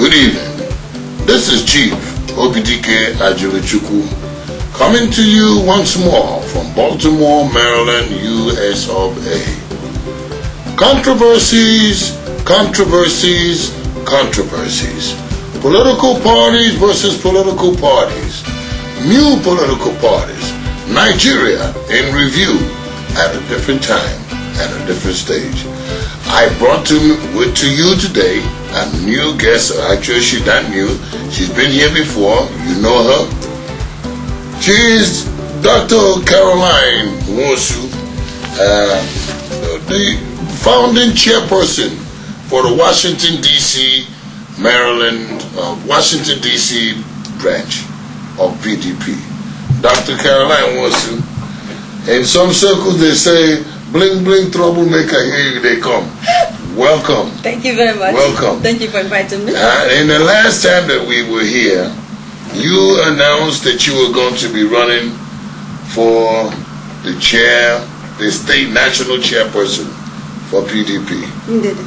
Good evening. This is Chief Obidike Ajuluchukwu coming to you once more from Baltimore, Maryland, US of A. Controversies, controversies, controversies. Political parties versus political parties. New political parties. Nigeria in review at a different time, at a different stage. I brought to you today a new guest. Actually, she's not new. She's been here before. You know her. She is Dr. Caroline Nwosu, the founding chairperson for the Washington, D.C., Maryland, Washington, D.C. branch of PDP. Dr. Caroline Nwosu. In some circles, they say, bling, bling, troublemaker, here they come. Welcome. Thank you very much. Welcome. Thank you for inviting me. In the last time that we were here, you announced that you were going to be running for the state national chairperson for PDP. Indeed.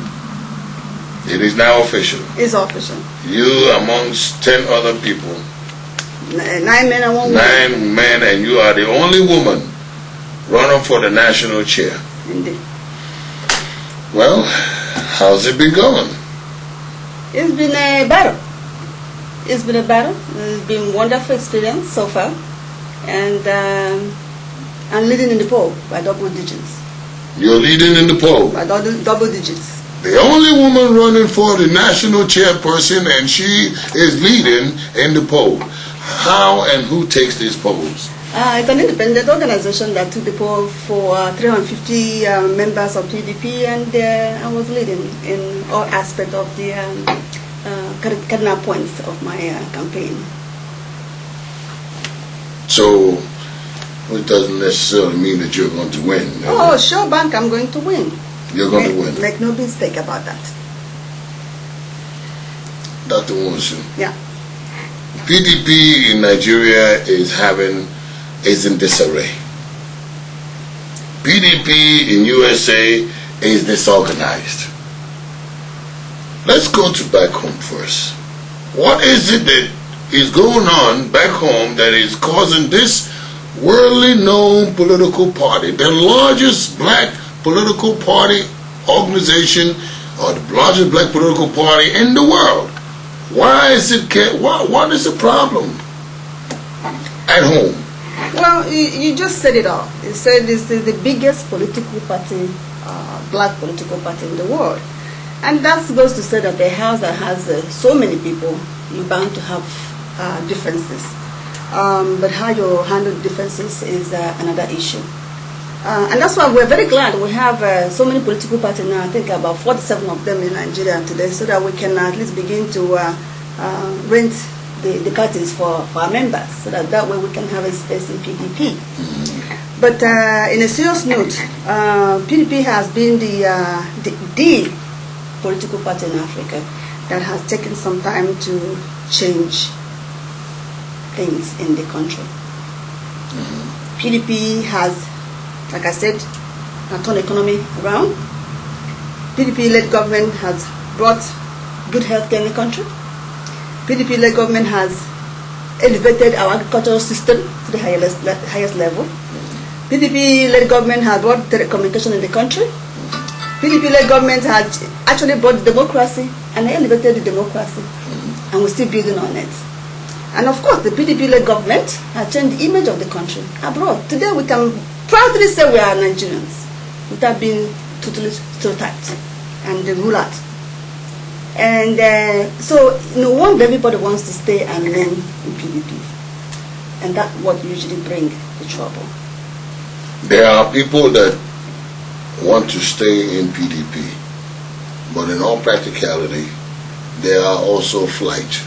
It is now official. It's official. You amongst 10 other people. 9 men and 1 woman. 9 men, and you are the only woman running for the national chair. Indeed. Well, how's it been going? It's been a battle. It's been a battle. It's been a wonderful experience so far. And I'm leading in the poll by double digits. You're leading in the poll? By double digits. The only woman running for the national chairperson, and she is leading in the poll. How and who takes these polls? It's an independent organization that took the poll for 350 members of PDP, and I was leading in all aspects of the cardinal points of my campaign. So, it doesn't necessarily mean that you're going to win. Oh, sure, Bank, I'm going to win. You're going to win. Make no mistake about that. Dr. Nwosu. Yeah. PDP in Nigeria is in disarray. PDP in USA is disorganized. Let's go to back home first. What is it that is going on back home that is causing this worldly known political party, the largest black political party organization, or the largest black political party in the world? Why is it? What is the problem at home? Well, you just said it all. You said this is the biggest political party, black political party in the world. And that goes to say that a house that has so many people, you're bound to have differences. But how you handle differences is another issue. And that's why we're very glad we have so many political parties now. I think about 47 of them in Nigeria today, so that we can at least begin to rent the parties for our members, so that way we can have a space in PDP. But in a serious note, PDP has been the political party in Africa that has taken some time to change things in the country. PDP has, like I said, turned the economy around. PDP-led government has brought good healthcare in the country. PDP-led government has elevated our agricultural system to the highest level. PDP-led government has brought telecommunication in the country. PDP-led government has actually brought democracy and elevated the democracy, and we're still building on it. And of course, the PDP-led government has changed the image of the country abroad. Today, we can proudly say we are Nigerians without being totally stereotyped and ruled out. And so, no wonder everybody wants to stay and remain in PDP. And that's what usually brings the trouble. There are people that want to stay in PDP, but in all practicality, there are also flight.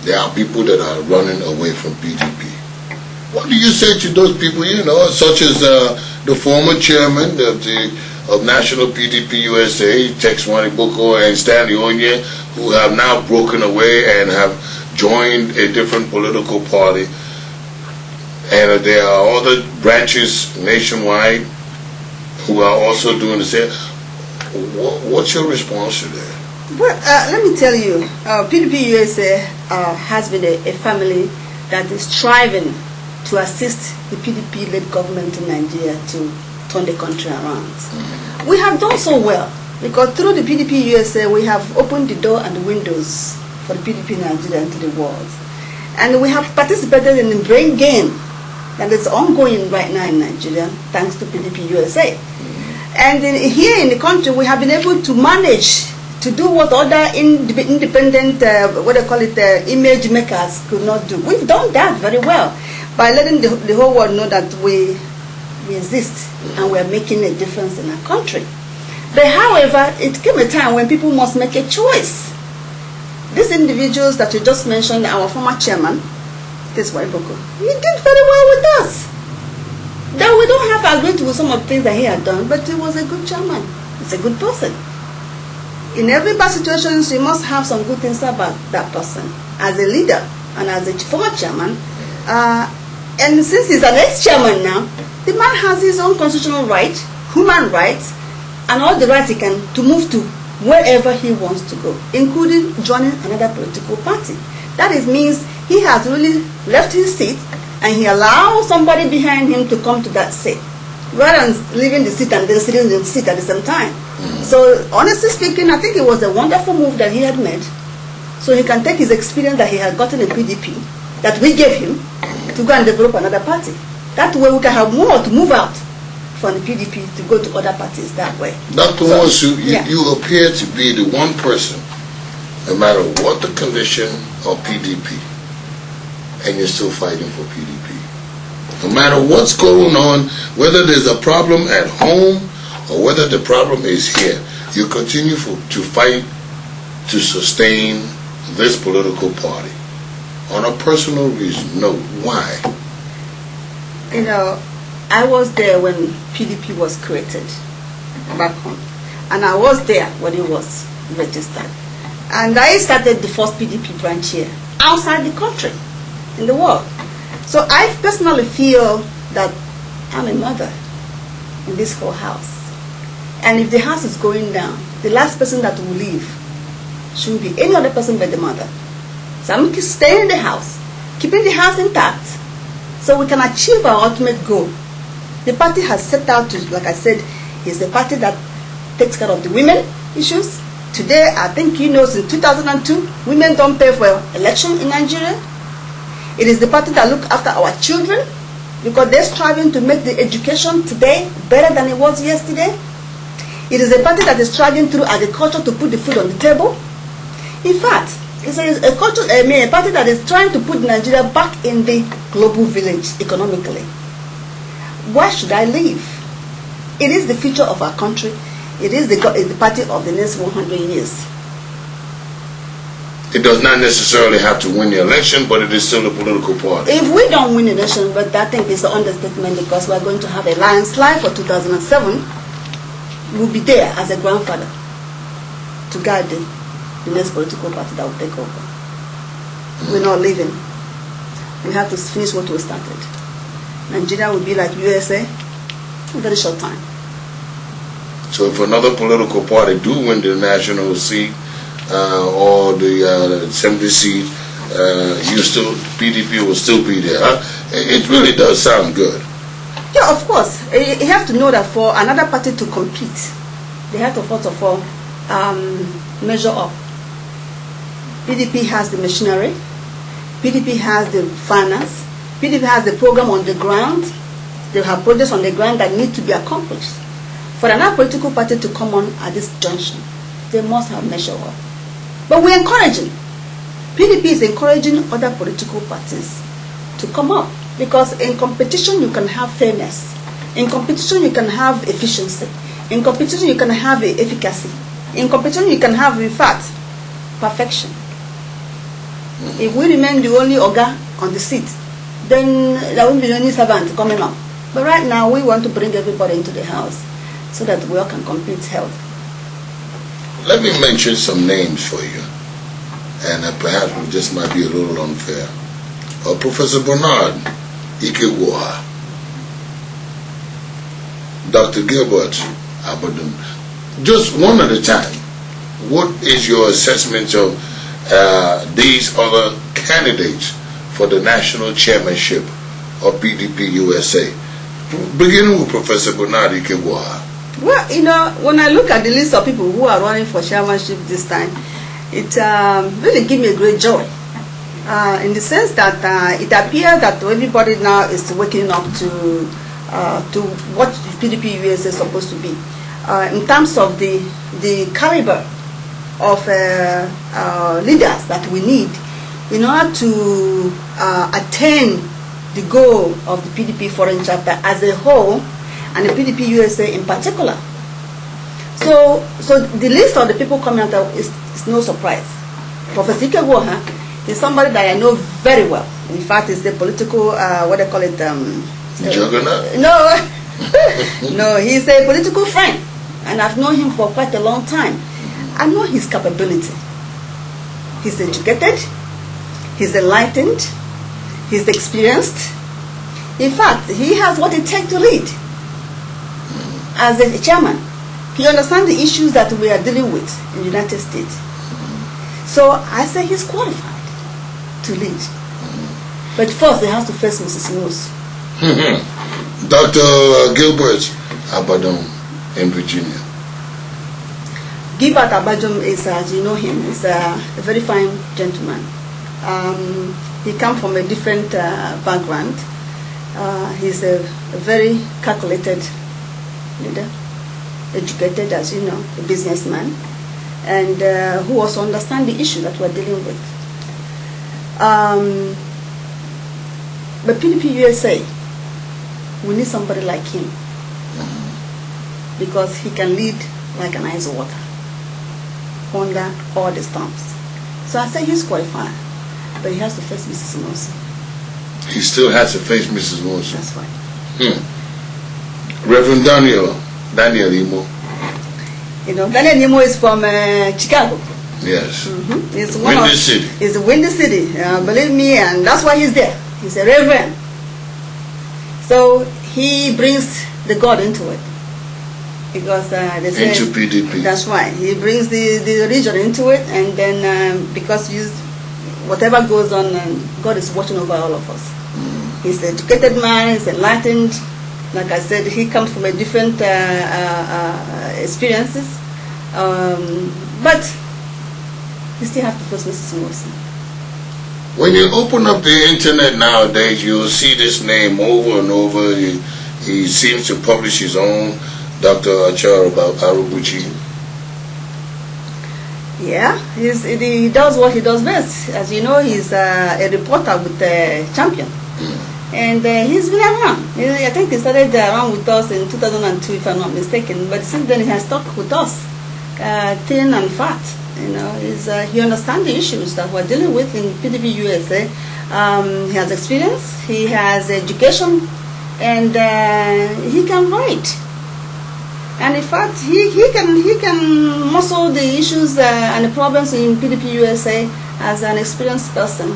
There are people that are running away from PDP. What do you say to those people, such as the former chairman of National PDP USA, Tex Waniboko, and Stanley Onye, who have now broken away and have joined a different political party? And there are other branches nationwide who are also doing the same. What's your response to that? Well, let me tell you, PDP USA has been a family that is striving to assist the PDP-led government in Nigeria to turn the country around. We have done so well because through the PDP USA we have opened the door and the windows for the PDP Nigeria into the world. And we have participated in the brain game that is ongoing right now in Nigeria thanks to PDP USA. And here in the country we have been able to manage to do what other independent, image makers could not do. We've done that very well by letting the whole world know that we exist and we are making a difference in our country. But however, it came a time when people must make a choice. These individuals that you just mentioned, our former chairman, this Waiboko, he did very well with us. Though we don't have agreed with some of the things that he had done, but he was a good chairman. He's a good person. In every bad situation, you must have some good things about that person as a leader and as a former chairman. And since he's an ex-chairman now, the man has his own constitutional right, human rights, and all the rights he can to move to wherever he wants to go, including joining another political party. That means he has really left his seat and he allows somebody behind him to come to that seat, rather than leaving the seat and then sitting in the seat at the same time. So honestly speaking, I think it was a wonderful move that he had made, so he can take his experience that he had gotten in PDP, that we gave him, to go and develop another party. That way we can have more to move out from the PDP to go to other parties that way. Dr. Nwosu, you appear to be the one person, no matter what the condition of PDP, and you're still fighting for PDP. No matter what's going on, whether there's a problem at home or whether the problem is here, you continue to fight to sustain this political party. On a personal reason, no. Why? You know, I was there when PDP was created back home. And I was there when it was registered. And I started the first PDP branch here, outside the country, in the world. So I personally feel that I'm a mother in this whole house. And if the house is going down, the last person that will leave shouldn't be any other person but the mother. So I'm staying in the house, keeping the house intact, so we can achieve our ultimate goal. The party has set out to, like I said, is a party that takes care of the women issues. Today, I think you know, since 2002, women don't pay for election in Nigeria. It is the party that looks after our children, because they're striving to make the education today better than it was yesterday. It is a party that is striving through agriculture to put the food on the table. In fact, it's a party that is trying to put Nigeria back in the global village economically. Why should I leave? It is the future of our country. It is the party of the next 100 years. It does not necessarily have to win the election, but it is still a political party. If we don't win the election, but I think it's an understatement, because we're going to have a landslide for 2007, we'll be there as a grandfather to guide the next political party that will take over. We're not leaving. We have to finish what we started. Nigeria will be like USA in a very short time. So if another political party do win the national seat or the assembly seat, PDP will still be there. It really does sound good. Yeah, of course. You have to know that for another party to compete, they have to first of all measure up. PDP has the machinery, PDP has the finance, PDP has the program on the ground. They have projects on the ground that need to be accomplished. For another political party to come on at this junction, they must have measured up. But we're encouraging. PDP is encouraging other political parties to come up, because in competition you can have fairness. In competition you can have efficiency. In competition you can have efficacy. In competition you can have, in fact, perfection. If we remain the only Oga on the seat, then there won't be any servant coming up. But right now we want to bring everybody into the house so that we all can compete health. Let me mention some names for you, and perhaps this might be a little unfair. Professor Bernard Ikewoha, Dr. Gilbert Abadun, just one at a time. what is your assessment of these other candidates for the national chairmanship of PDP USA? Beginning with Professor Bernard Ikebuaha. Well, you know, when I look at the list of people who are running for chairmanship this time, it really gives me a great joy. In the sense that it appears that everybody now is waking up to what PDP USA is supposed to be. In terms of the caliber of leaders that we need in order to attain the goal of the PDP foreign chapter as a whole, and the PDP USA in particular. So the list of the people coming out is no surprise. Professor Ikebuaha is somebody that I know very well. In fact, he's the political, what they call it? Juggernaut? No, he's a political friend, and I've known him for quite a long time. I know his capability. He's educated, he's enlightened, he's experienced. In fact, he has what it takes to lead. As a chairman, he understands the issues that we are dealing with in the United States. So I say he's qualified to lead. But first, he has to face Mrs. Nose. Dr. Gilbert Abadom in Virginia. Gilbert Abadom is, as you know him, is a very fine gentleman. He comes from a different background. He's a very calculated leader, educated, as you know, a businessman, and who also understands the issue that we're dealing with. But PDP USA, we need somebody like him because he can lead like an ice water under all the storms. So I say he's qualified, but he has to face Mrs. Morrison. He still has to face Mrs. Morrison. That's right. Reverend Daniel Imo. You know, Daniel Imo is from Chicago. Yes. He's Windy City. He's a Windy City, believe me, and that's why he's there. He's a reverend. So he brings the God into it. Because they say into PDP. That's right. He brings the religion into it, and then because whatever goes on, God is watching over all of us. He's an educated man, he's enlightened. Like I said, he comes from a different experiences. But you still have to face Mrs. Morrison. When you open up the internet nowadays, you'll see this name over and over. He seems to publish his own Dr. Achar Arubuchi. Yeah, he does what he does best. As you know, he's a reporter with Champion. And he's been around. I think he started around with us in 2002, if I'm not mistaken. But since then, he has stuck with us, thin and fat. You know, he understands the issues that we're dealing with in PDP USA. He has experience, he has education, and he can write. And in fact, he can muscle the issues and the problems in PDP USA as an experienced person.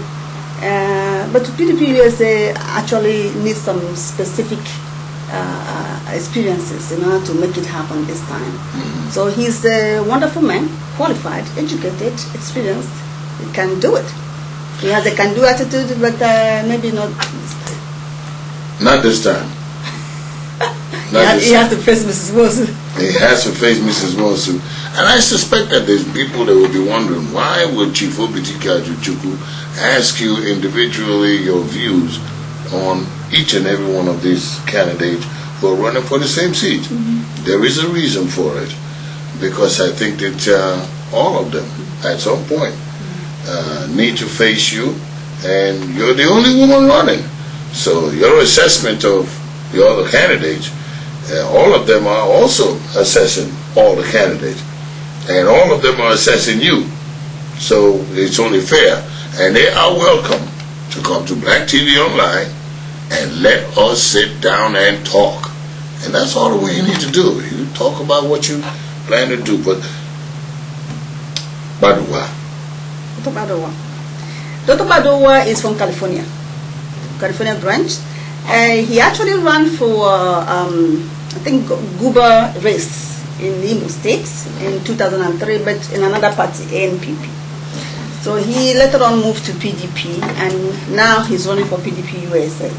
But PDP USA actually needs some specific experiences in order to make it happen this time. So he's a wonderful man, qualified, educated, experienced. He can do it. He has a can-do attitude, but maybe not this time. Not this time. He has to face Mrs. Wilson. He has to face Mrs. Wilson. And I suspect that there's people that will be wondering, why would Chief Obitika Ajuchukwu ask you individually your views on each and every one of these candidates who are running for the same seat? There is a reason for it. Because I think that all of them, at some point, need to face you, and you're the only woman running. So your assessment of the other candidates, all of them are also assessing all the candidates, and all of them are assessing you. So it's only fair, and they are welcome to come to Black TV Online and let us sit down and talk. And that's all the way you need to do. You talk about what you plan to do. But Badowa. Dr. Badowa is from California branch. He actually ran for, I think, Guber race in Imo State in 2003, but in another party, ANPP. So he later on moved to PDP, and now he's running for PDP USA.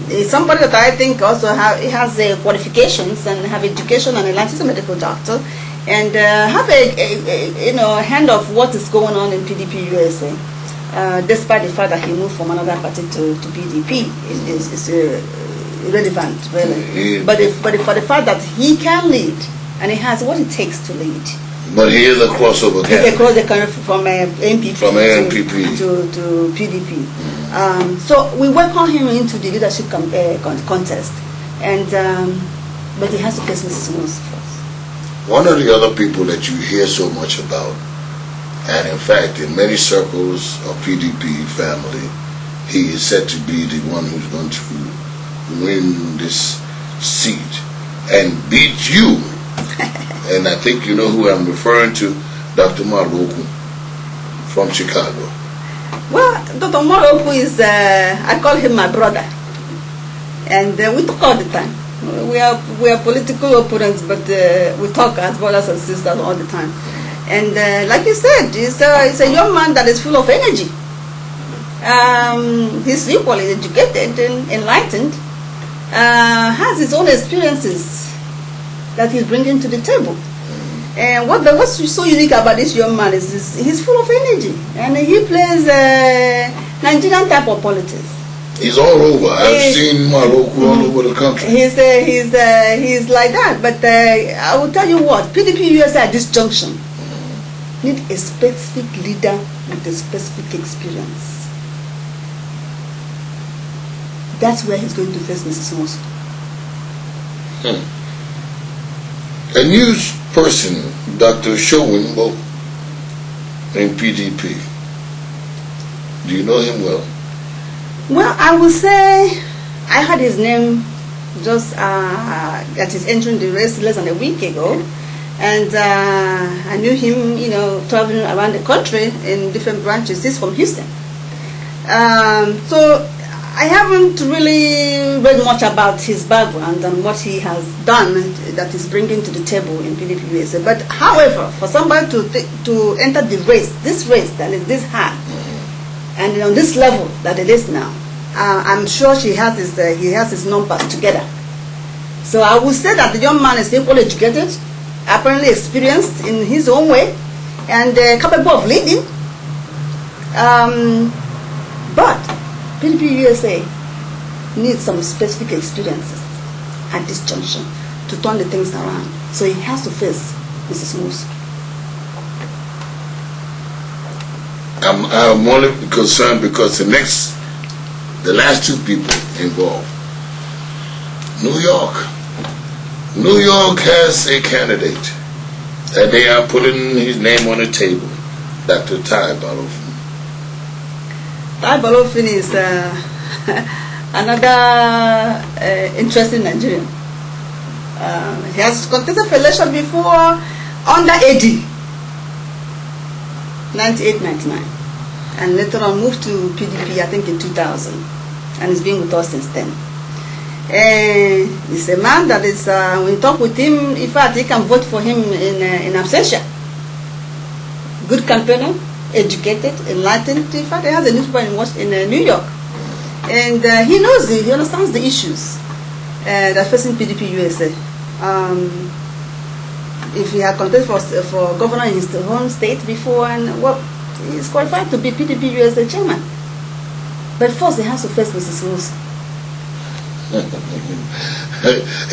He's somebody that I think also has qualifications and have education and a license, a medical doctor, and have a hand of what is going on in PDP USA. Despite the fact that he moved from another party to PDP, is irrelevant, really. But for the fact that he can lead, and he has what it takes to lead. But he is a crossover candidate. He's a crossover candidate from ANPP to PDP. So we welcome him into the leadership contest, and but he has to face Mrs. Smooth first. One of the other people that you hear so much about, and in fact in many circles of PDP family, he is said to be the one who's going to win this seat and beat you. And I think you know who I'm referring to, Dr. Maloku from Chicago. Well, Dr. Maloku is, I call him my brother. And we talk all the time. We are political opponents, but we talk as brothers and sisters all the time. And like you said, he's a young man that is full of energy. He's equally educated and enlightened, has his own experiences that he's bringing to the table. And what's so unique about this young man is he's full of energy, and he plays Nigerian type of politics. He's all over. I've seen Maloku all over the country. He's like that. But I will tell you what, PDP USA at this junction need a specific leader with a specific experience. That's where he's going to face Mrs. Moss. A news person, Dr. Showinbo, in PDP. Do you know him well? Well, I would say I heard his name just that he's entering the race less than a week ago, and I knew him, traveling around the country in different branches. He's from Houston, so I haven't really read much about his background and what he has done that he's bringing to the table in PDP USA. But however, for somebody to enter the race, this race that is this hard, and on this level that it is now, I'm sure he has his numbers together. So I would say that the young man is equally educated, apparently experienced in his own way, and capable of leading. But PDP USA needs some specific experiences at this junction to turn the things around. So he has to face Mrs. Moose. I'm only concerned because the last two people involved, New York has a candidate and they are putting his name on the table, Dr. Tai Balofin. Tai Balofin is another interesting Nigerian. He has contested for election before under AD, 98-99, and later on moved to PDP, I think in 2000, and he's been with us since then. He's a man that is, when you talk with him, in fact, you can vote for him in absentia. Good campaigner, educated, enlightened. In fact, he has a newspaper in New York. And he understands the issues that are facing PDP USA. If he had contested for governor in his home state before, and he's qualified to be PDP USA chairman. But first, he has to face Mrs. Rose.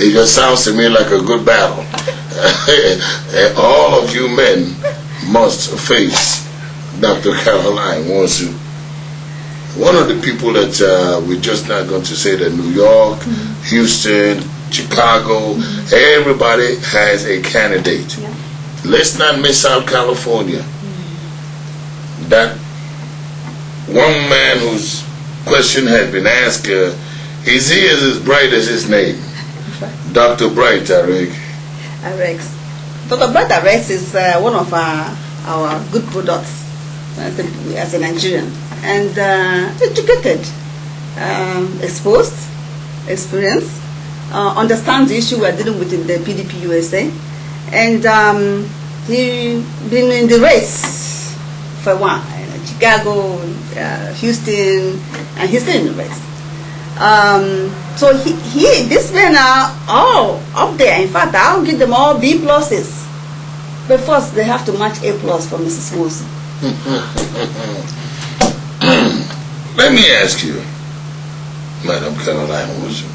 It just sounds to me like a good battle. All of you men must face Dr. Caroline Wosu. One of the people that we're just not going to say that New York, Houston, Chicago, everybody has a candidate. Yeah. Let's not miss out California. That one man whose question had been asked, is he as bright as his name? Dr. Bright Arex. Dr. Bright Arex is one of our good products as a Nigerian, and educated, exposed, experienced, understands the issue we're dealing with in the PDP USA. And he been in the race for a while. Chicago, Houston, and he's still in the race. So these men are all up there. In fact, I'll give them all B pluses. But first, they have to match A plus for Mrs. Wilson. Let me ask you, Madam Caroline Wilson,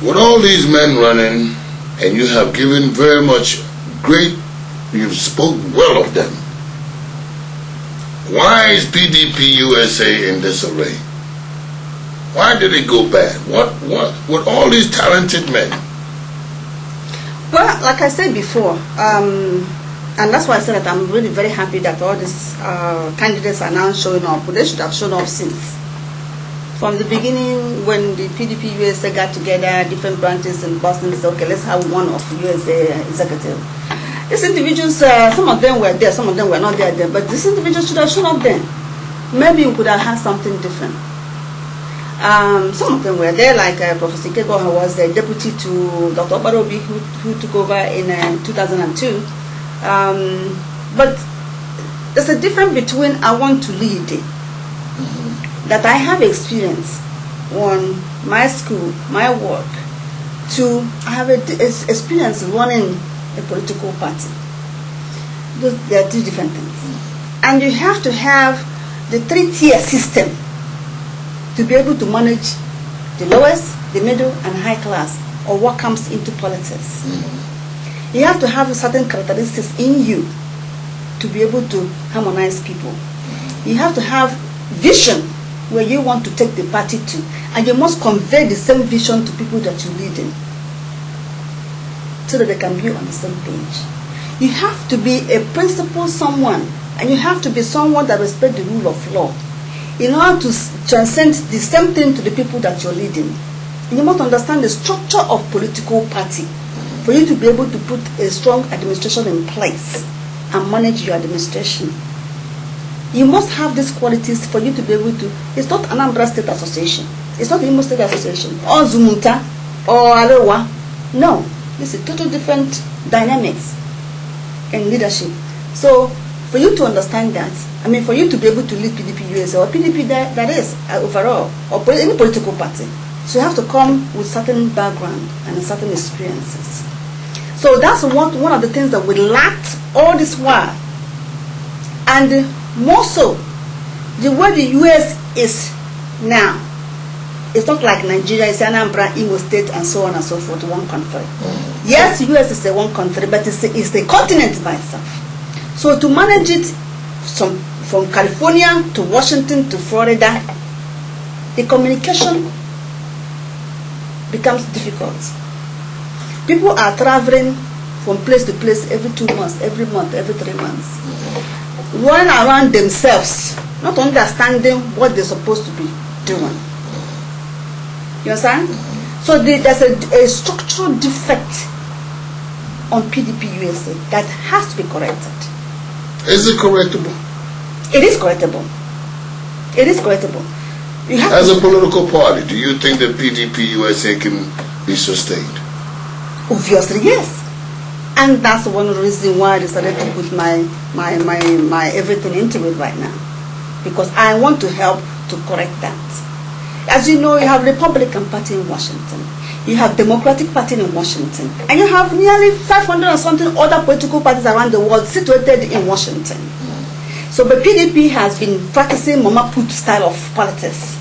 with all these men running, and you have given very much you've spoke well of them, why is PDP USA in disarray? Why did it go bad? What with all these talented men? Well, like I said before, and that's why I said that I'm really very happy that all these candidates are now showing up. They should have shown up since. From the beginning, when the PDP USA got together, different branches in Boston, said, okay, let's have one of USA executive. These individuals, some of them were there, some of them were not there then, but these individuals should have shown up then. Maybe we could have had something different. Some of them were there, like Professor Ikego, who was the deputy to Dr. Obarobi, who took over in 2002. But there's a difference between I want to lead, that I have experience on my school, my work, to I have experience running a political party. There are two different things. And you have to have the three-tier system to be able to manage the lowest, the middle, and high class, or what comes into politics. You have to have certain characteristics in you to be able to harmonize people. You have to have vision where you want to take the party to, and you must convey the same vision to people that you lead in, so that they can be on the same page. You have to be a principled someone, and you have to be someone that respects the rule of law, in order to transcend the same thing to the people that you're leading. And you must understand the structure of political party for you to be able to put a strong administration in place and manage your administration. You must have these qualities for you to be able to. It's not Anambra State Association. It's not the Imo State Association or Zumunta or Arewa. No, this is totally different dynamics in leadership. So for you to understand that, for you to be able to lead PDP USA or PDP that is overall, or any political party, so you have to come with certain background and certain experiences. So that's one of the things that we lacked all this while. And more so, the way the US is now, it's not like Nigeria, it's Anambra, Imo State, and so on and so forth, one country. Yes, the US is a one country, but it's a continent by itself. So to manage it from California to Washington to Florida, the communication becomes difficult. People are traveling from place to place every 2 months, every month, every 3 months, running around themselves, not understanding what they're supposed to be doing. You understand? So there's a structural defect on PDP USA that has to be corrected. Is it correctable? It is correctable. It is correctable. As a political party, do you think that PDP USA can be sustained? Obviously, yes. And that's one reason why I decided to put my everything into it right now. Because I want to help to correct that. As you know, you have Republican Party in Washington. You have Democratic Party in Washington. And you have nearly 500 or something other political parties around the world situated in Washington. So the PDP has been practicing Mama Put style of politics.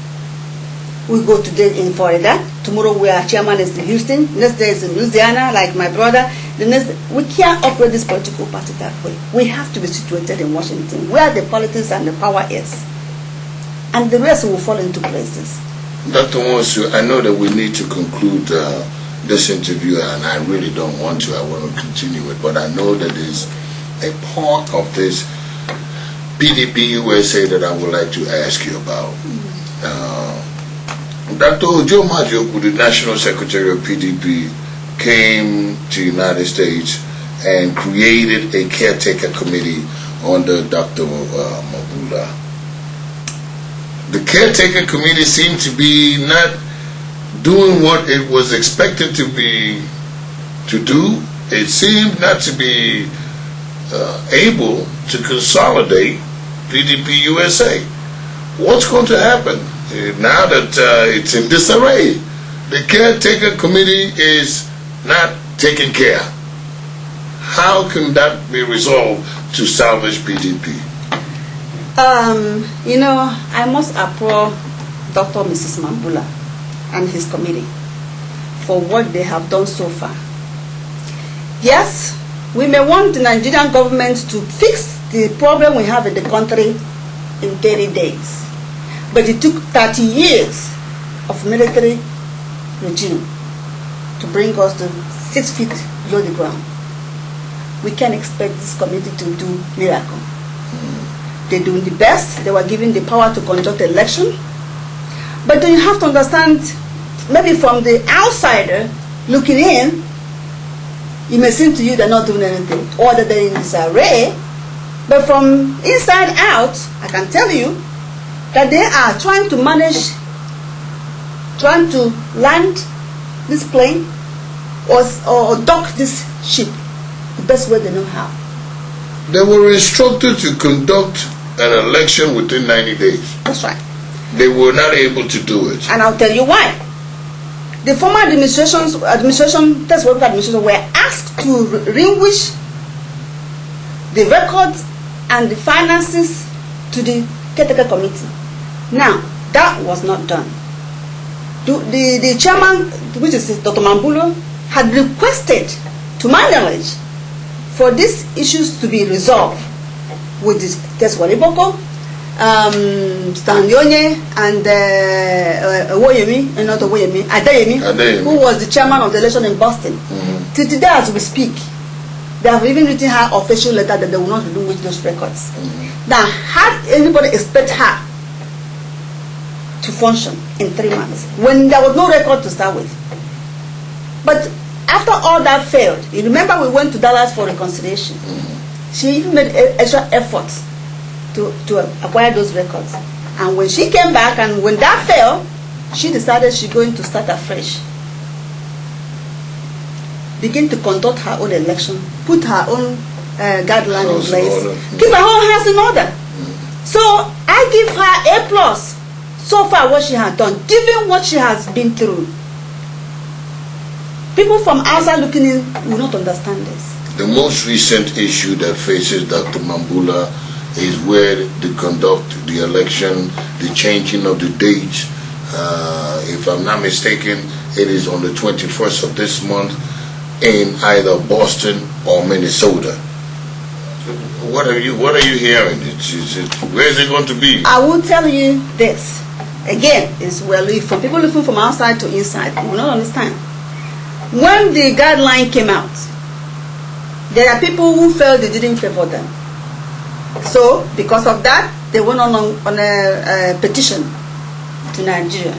We go today in Florida. Tomorrow our chairman is in Houston. Next day is in Louisiana, like my brother. We can't operate this political party that way. We have to be situated in Washington, where the politics and the power is. And the rest will fall into places. Dr. Nwosu, I know that we need to conclude this interview, and I really don't want to. I want to continue it, but I know that there's a part of this PDP USA that I would like to ask you about. Dr. Ojo Majoku, the National Secretary of PDP, came to the United States and created a caretaker committee under Dr. Mabula. The caretaker committee seemed to be not doing what it was expected to do. It seemed not to be able to consolidate PDP USA. What's going to happen now that it's in disarray? The caretaker committee is not taking care. How can that be resolved to salvage PDP? I must applaud Dr. Mrs. Mambula and his committee for what they have done so far. Yes, we may want the Nigerian government to fix the problem we have in the country in 30 days. But it took 30 years of military regime to bring us to 6 feet below the ground. We can't expect this committee to do miracle. They're doing the best. They were given the power to conduct election. But then you have to understand, maybe from the outsider looking in, it may seem to you they're not doing anything, or that they're in disarray. But from inside out, I can tell you that they are trying to manage, trying to land this plane or dock this ship the best way they know how. They were instructed to conduct an election within 90 days. That's right. They were not able to do it. And I'll tell you why. The former test work administration were asked to relinquish the records and the finances to the caretaker committee. Now, that was not done. The chairman, which is Dr. Mambulo, had requested, to my knowledge, for these issues to be resolved with this Teswale Boko, Stanley and Adeyemi, who was the chairman of the election in Boston. Mm-hmm. Till today, as we speak, they have even written her official letter that they will not relinquish those records. Mm-hmm. Now, had anybody expect her to function in 3 months when there was no record to start with? But after all that failed, you remember we went to Dallas for reconciliation. Mm-hmm. She even made extra efforts to acquire those records. And when she came back, and when that failed, she decided she's going to start afresh. Begin to conduct her own election, put her own guideline in place, keep her own house in order. So I give her A+ so far what she has done, given what she has been through. People from outside looking in will not understand this. The most recent issue that faces Dr. Mambula is where they conduct the election, the changing of the date. If I'm not mistaken, it is on the 21st of this month in either Boston or Minnesota. What are you hearing? Where is it going to be? I will tell you this. Again, it's from people looking from outside to inside, you will not understand. When the guideline came out, there are people who felt they didn't favor them. So, because of that, they went on a petition to Nigeria.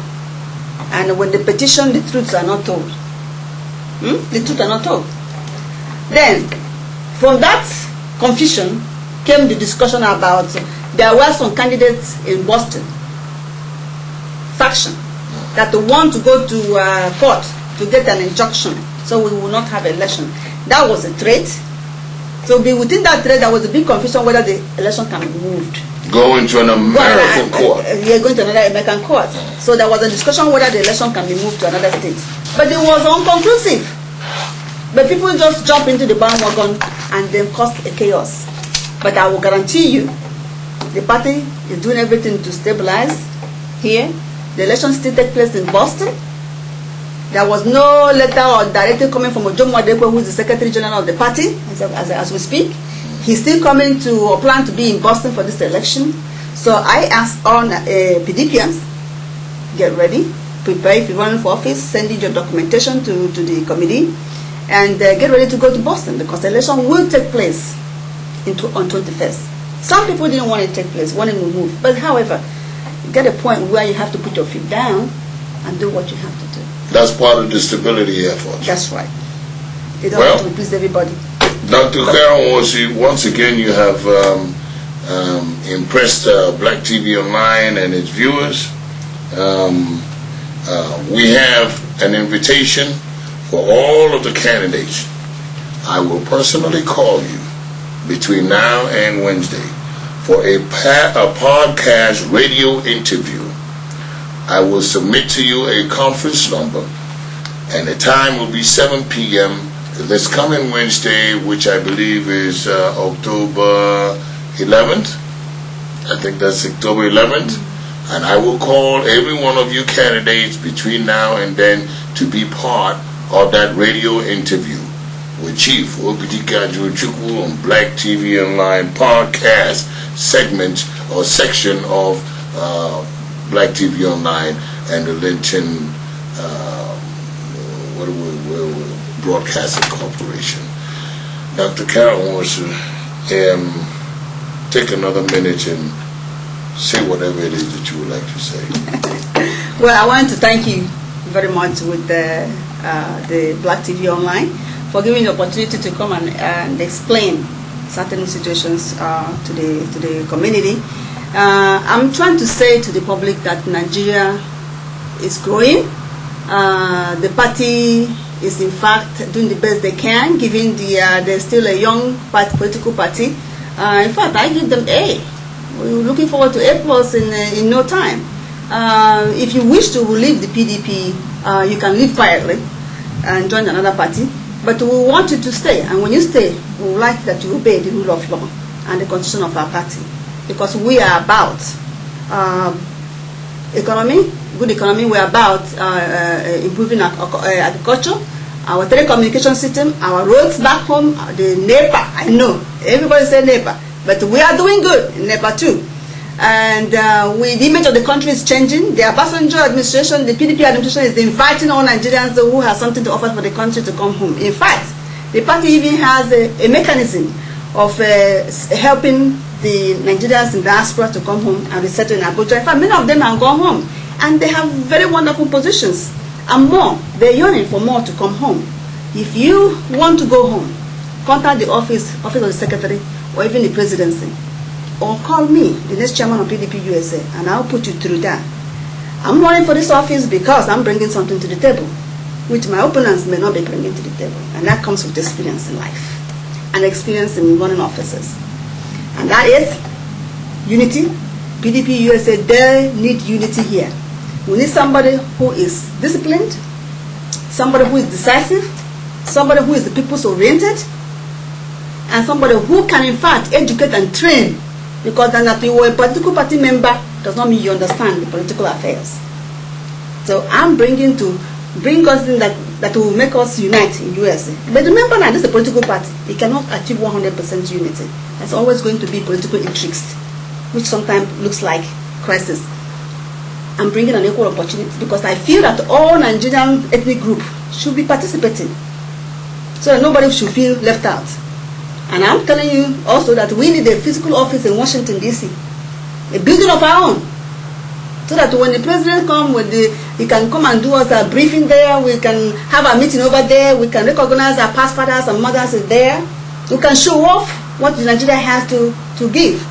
And when the petition, the truths are not told. The truth are not told. Then, from that confusion came the discussion about there were some candidates in Boston, faction, that want to go to court to get an injunction, so we will not have election. That was a threat. So within that thread, there was a big confusion whether the election can be moved. Going to an American court. Yeah, going to another American court. So there was a discussion whether the election can be moved to another state. But it was unconclusive. But people just jump into the bandwagon and then cause a chaos. But I will guarantee you, the party is doing everything to stabilize here. The election still takes place in Boston. There was no letter or directive coming from Ojomo Adekwe, who is the Secretary General of the party, as we speak. He's still coming to, or plan to be in Boston for this election. So I ask all PDPians, get ready, prepare if you're running for office, send in your documentation to the committee, and get ready to go to Boston, because the election will take place on 21st. Some people didn't want it to take place, wanted to move. But however, you get a point where you have to put your feet down and do what you have to do. That's part of the stability effort. That's right. You don't have to please everybody. Dr. Karen, once again you have impressed Black TV Online and its viewers. We have an invitation for all of the candidates. I will personally call you between now and Wednesday for a podcast radio interview. I will submit to you a conference number, and the time will be 7 p.m. this coming Wednesday, which I believe is October 11th. I think that's October 11th. And I will call every one of you candidates between now and then to be part of that radio interview with Chief Obidika Chukwu on Black TV Online podcast segment or section of Black TV Online and the Linton Broadcasting Corporation. Dr. Carol wants to take another minute and say whatever it is that you would like to say. Well, I want to thank you very much with the Black TV Online for giving the opportunity to come and explain certain situations to the community. I'm trying to say to the public that Nigeria is growing. The party is in fact doing the best they can, given they're still a young political party. In fact, I give them A. We're looking forward to A+ in no time. If you wish to leave the PDP, you can leave quietly and join another party. But we want you to stay, and when you stay, we would like that you obey the rule of law and the constitution of our party, because we are about economy, good economy. We are about improving our agriculture, our telecommunication system, our roads back home, the NEPA. I know everybody say NEPA, but we are doing good in NEPA too. And the image of the country is changing. The Obasanjo administration, the PDP administration is inviting all Nigerians who have something to offer for the country to come home. In fact, the party even has a mechanism of helping the Nigerians in diaspora to come home and resettle in Abuja. In fact, many of them have gone home, and they have very wonderful positions. And more, they're yearning for more to come home. If you want to go home, contact the office of the secretary, or even the presidency, or call me, the next chairman of PDP USA, and I'll put you through that. I'm running for this office because I'm bringing something to the table, which my opponents may not be bringing to the table. And that comes with experience in life, and experience in running offices. And that is unity. PDP USA, they need unity here. We need somebody who is disciplined, somebody who is decisive, somebody who is the people's oriented, and somebody who can in fact educate and train. Because then that you are a political party member does not mean you understand the political affairs. So I'm bringing us in that will make us unite in USA. But remember now, this is a political party. It cannot achieve 100% unity. There's always going to be political intrigues, which sometimes looks like crisis. I'm bringing an equal opportunity because I feel that all Nigerian ethnic group should be participating, so that nobody should feel left out. And I'm telling you also that we need a physical office in Washington, D.C., a building of our own, so that when the president comes, he can come and do us a briefing there, we can have a meeting over there, we can recognize our past fathers and mothers is there, we can show off what Nigeria has to give.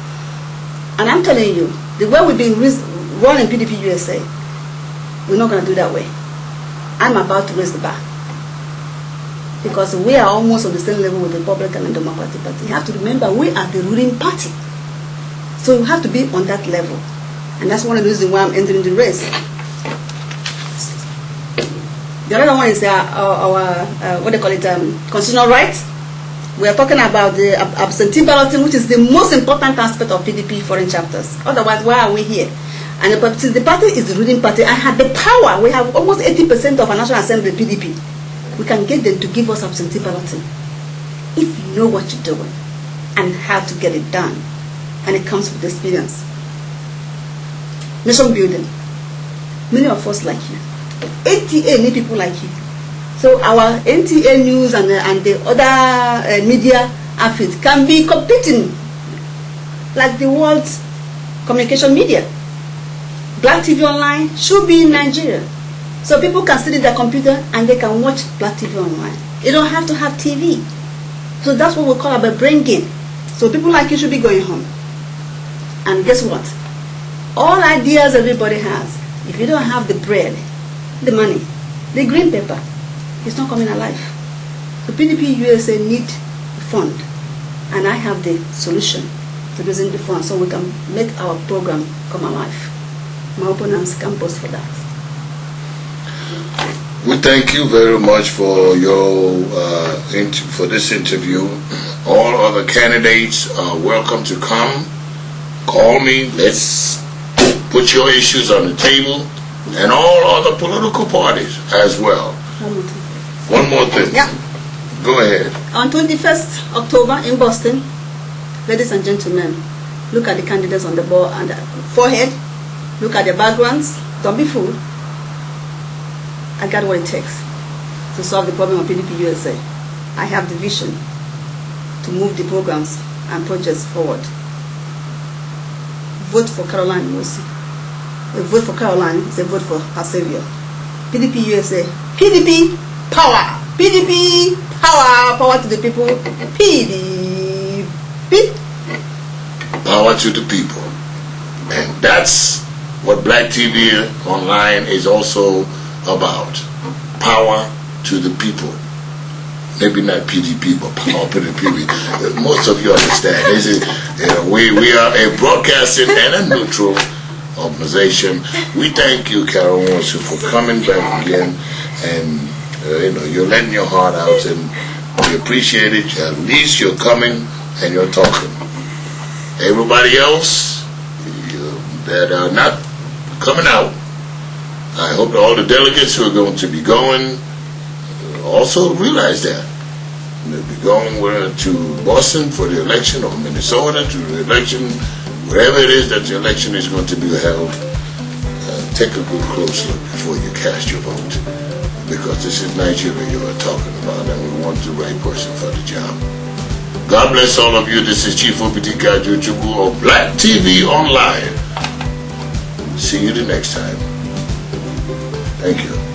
And I'm telling you, the way we've been running PDP USA, we're not going to do that way. I'm about to raise the bar, because we are almost on the same level with the Republican and Democratic Party. You have to remember, we are the ruling party. So you have to be on that level. And that's one of the reasons why I'm entering the race. The other one is our what they call it, constitutional rights. We are talking about the absentee balloting, which is the most important aspect of PDP foreign chapters. Otherwise, why are we here? And since the party is the ruling party and had the power, we have almost 80% of our National Assembly PDP. We can get them to give us absentee balloting if you know what you're doing and how to get it done. And it comes with experience. Nation building. Many of us like you. NTA need people like you. So our NTA News and the other media outfits can be competing like the world's communication media. Black TV Online should be in Nigeria. So people can sit in their computer and they can watch Black TV Online. You don't have to have TV. So that's what we call about brain gain. So people like you should be going home. And guess what? All ideas everybody has, if you don't have the bread the money. The green paper is not coming alive. The PDP USA need a fund, and I have the solution to using the fund so we can make our program come alive. My opponents can post for that. We thank you very much for your for this interview. All other candidates are welcome to come. Call me. Let's put your issues on the table, and all other political parties as well. One more thing. Yeah. Go ahead. On 21st October in Boston, ladies and gentlemen, look at the candidates on the board and the forehead. Look at their backgrounds. Don't be fooled. I got what it takes to solve the problem of PDP USA. I have the vision to move the programs and projects forward. Vote for Caroline Mosi. A vote for Caroline is a vote for her savior. PDP USA. PDP power. PDP power. Power to the people. PDP. Power to the people. And that's what Black TV Online is also about. Power to the people. Maybe not PDP, but power to the people. Most of you understand. This is, we are a broadcasting and a neutral organization. We thank you, Carol Mosi, for coming back again, and you're letting your heart out, and we appreciate it. At least you're coming and you're talking. Everybody else that are not coming out, I hope all the delegates who are going to be going also realize that. They'll be going to Boston for the election, or Minnesota to the election, wherever it is that the election is going to be held. Take a good close look before you cast your vote, because this is Nigeria you are talking about, and we want the right person for the job. God bless all of you. This is Chief Obitika Jochukwu of Black TV Online. See you the next time. Thank you.